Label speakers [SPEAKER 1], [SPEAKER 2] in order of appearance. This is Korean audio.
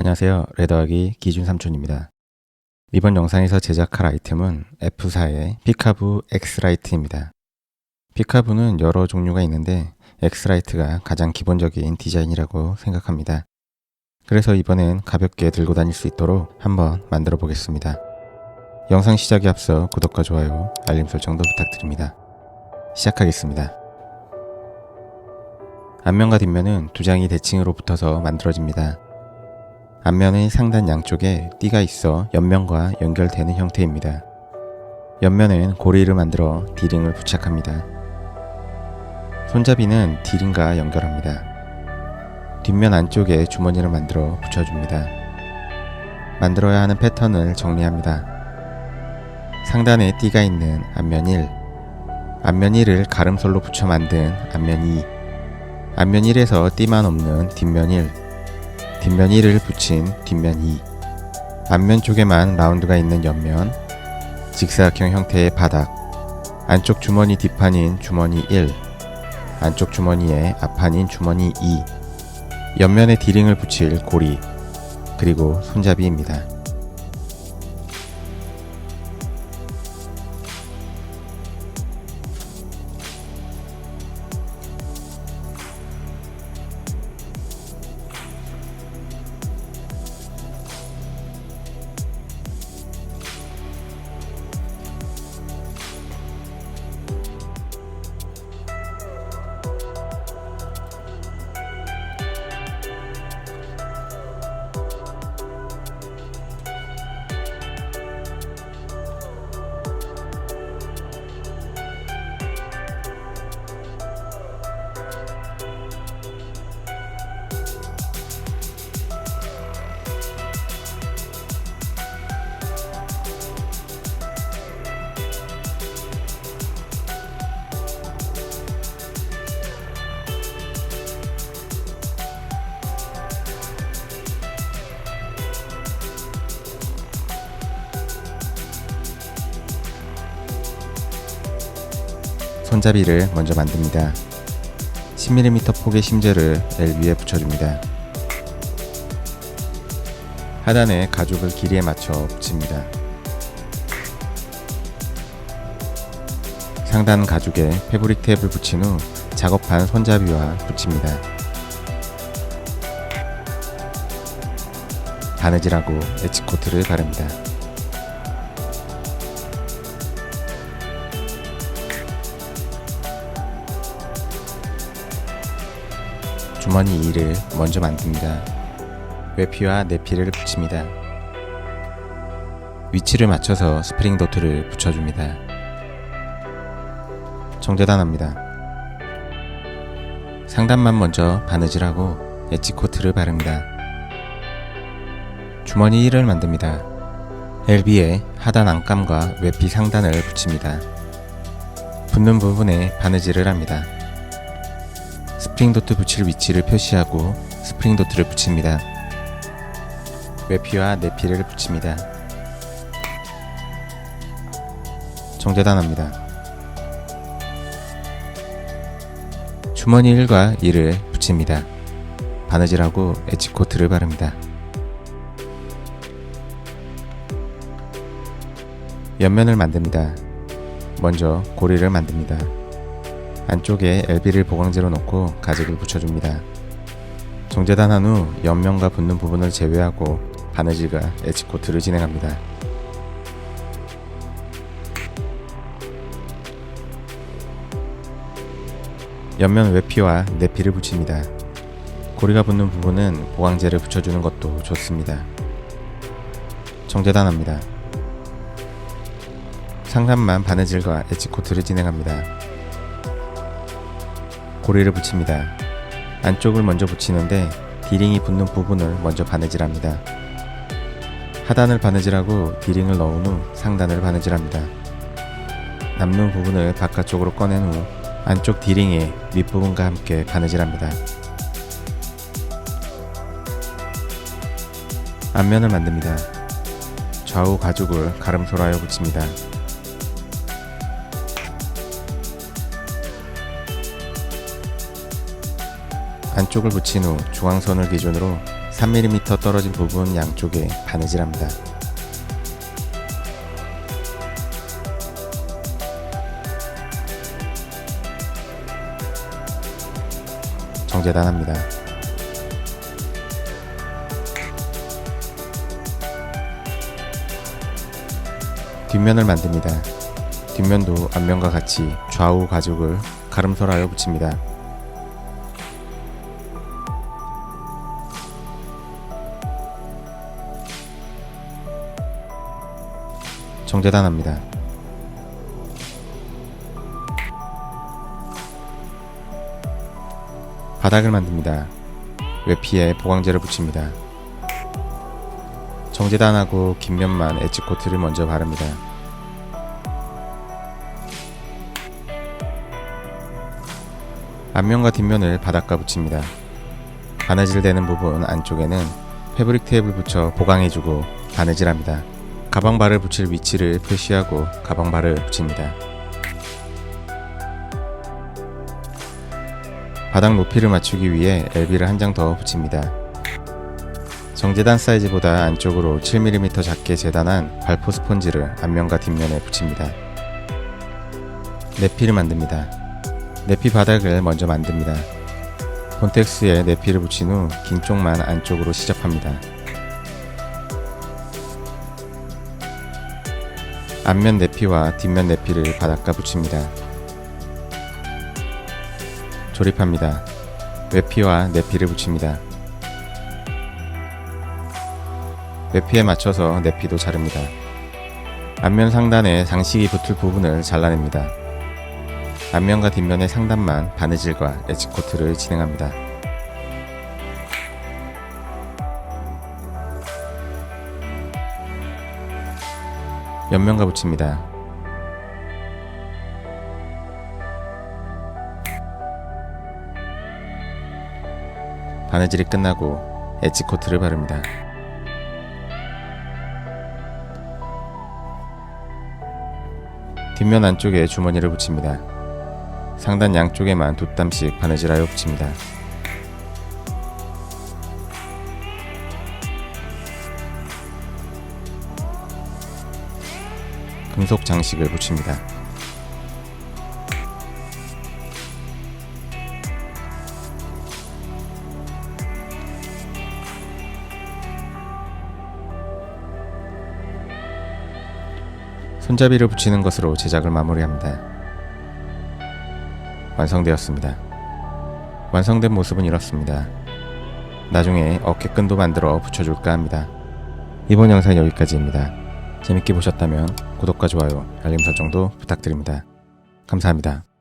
[SPEAKER 1] 안녕하세요. 레더하기 기준삼촌입니다. 이번 영상에서 제작할 아이템은 F사의 피카부 X라이트입니다. 피카부는 여러 종류가 있는데 X라이트가 가장 기본적인 디자인이라고 생각합니다. 그래서 이번엔 가볍게 들고 다닐 수 있도록 한번 만들어 보겠습니다. 영상 시작에 앞서 구독과 좋아요, 알림 설정도 부탁드립니다. 시작하겠습니다. 앞면과 뒷면은 두 장이 대칭으로 붙어서 만들어집니다. 앞면의 상단 양쪽에 띠가 있어 옆면과 연결되는 형태입니다. 옆면엔 고리를 만들어 D링을 부착합니다. 손잡이는 D링과 연결합니다. 뒷면 안쪽에 주머니를 만들어 붙여줍니다. 만들어야 하는 패턴을 정리합니다. 상단에 띠가 있는 앞면 1, 앞면 1을 가름솔로 붙여 만든 앞면 2, 앞면 1에서 띠만 없는 뒷면 1, 뒷면 1을 붙인 뒷면 2, 앞면 쪽에만 라운드가 있는 옆면, 직사각형 형태의 바닥, 안쪽 주머니 뒷판인 주머니 1, 안쪽 주머니의 앞판인 주머니 2, 옆면에 D링을 붙일 고리, 그리고 손잡이입니다. 손잡이를 먼저 만듭니다. 10mm 폭의 심재를 L 위에 붙여줍니다. 하단에 가죽을 길이에 맞춰 붙입니다. 상단 가죽에 패브릭 테이프를 붙인 후 작업한 손잡이와 붙입니다. 바느질하고 에치코트를 바릅니다. 주머니 2를 먼저 만듭니다. 외피와 내피를 붙입니다. 위치를 맞춰서 스프링 도트를 붙여줍니다. 정제단합니다. 상단만 먼저 바느질하고 엣지코트를 바릅니다. 주머니 1을 만듭니다. LB에 하단 안감과 외피 상단을 붙입니다. 붙는 부분에 바느질을 합니다. 스프링 도트 붙일 위치를 표시하고 스프링 도트를 붙입니다. 외피와 내피를 붙입니다. 정제단합니다. 주머니 1과 2를 붙입니다. 바느질하고 엣지코트를 바릅니다. 옆면을 만듭니다. 먼저 고리를 만듭니다. 안쪽에 LB를 보강제로 놓고 가죽을 붙여줍니다. 정제단한 후 옆면과 붙는 부분을 제외하고 바느질과 엣지코트를 진행합니다. 옆면 외피와 내피를 붙입니다. 고리가 붙는 부분은 보강제를 붙여주는 것도 좋습니다. 정제단합니다. 상단만 바느질과 엣지코트를 진행합니다. 고리를 붙입니다. 안쪽을 먼저 붙이는데 D링이 붙는 부분을 먼저 바느질합니다. 하단을 바느질하고 D링을 넣은 후 상단을 바느질합니다. 남는 부분을 바깥쪽으로 꺼낸 후 안쪽 D링의 밑부분과 함께 바느질합니다. 앞면을 만듭니다. 좌우 가죽을 가름솔하여 붙입니다. 안쪽을 붙인 후 중앙선을 기준으로 3mm 떨어진 부분 양쪽에 바느질합니다. 정제단합니다. 뒷면을 만듭니다. 뒷면도 앞면과 같이 좌우 가죽을 가름설하여 붙입니다. 정제단합니다. 바닥을 만듭니다. 외피에 보강제를 붙입니다. 정제단하고 뒷면만 엣지코트를 먼저 바릅니다. 앞면과 뒷면을 바닥과 붙입니다. 바느질되는 부분 안쪽에는 패브릭 테이프를 붙여 보강해주고 바느질합니다. 가방발을 붙일 위치를 표시하고 가방발을 붙입니다. 바닥 높이를 맞추기 위해 LB를 한 장 더 붙입니다. 정제단 사이즈보다 안쪽으로 7mm 작게 재단한 발포 스펀지를 앞면과 뒷면에 붙입니다. 내피를 만듭니다. 내피 바닥을 먼저 만듭니다. 본텍스에 내피를 붙인 후 긴 쪽만 안쪽으로 시접합니다. 앞면 내피와 뒷면 내피를 바닥과 붙입니다. 조립합니다. 외피와 내피를 붙입니다. 외피에 맞춰서 내피도 자릅니다. 앞면 상단에 장식이 붙을 부분을 잘라냅니다. 앞면과 뒷면의 상단만 바느질과 엣지코트를 진행합니다. 옆면과 붙입니다. 바느질이 끝나고 엣지코트를 바릅니다. 뒷면 안쪽에 주머니를 붙입니다. 상단 양쪽에만 두 땀씩 바느질하여 붙입니다. 금속 장식을 붙입니다. 손잡이를 붙이는 것으로 제작을 마무리합니다. 완성되었습니다. 완성된 모습은 이렇습니다. 나중에 어깨끈도 만들어 붙여줄까 합니다. 이번 영상은 여기까지입니다. 재밌게 보셨다면 구독과 좋아요, 알림 설정도 부탁드립니다. 감사합니다.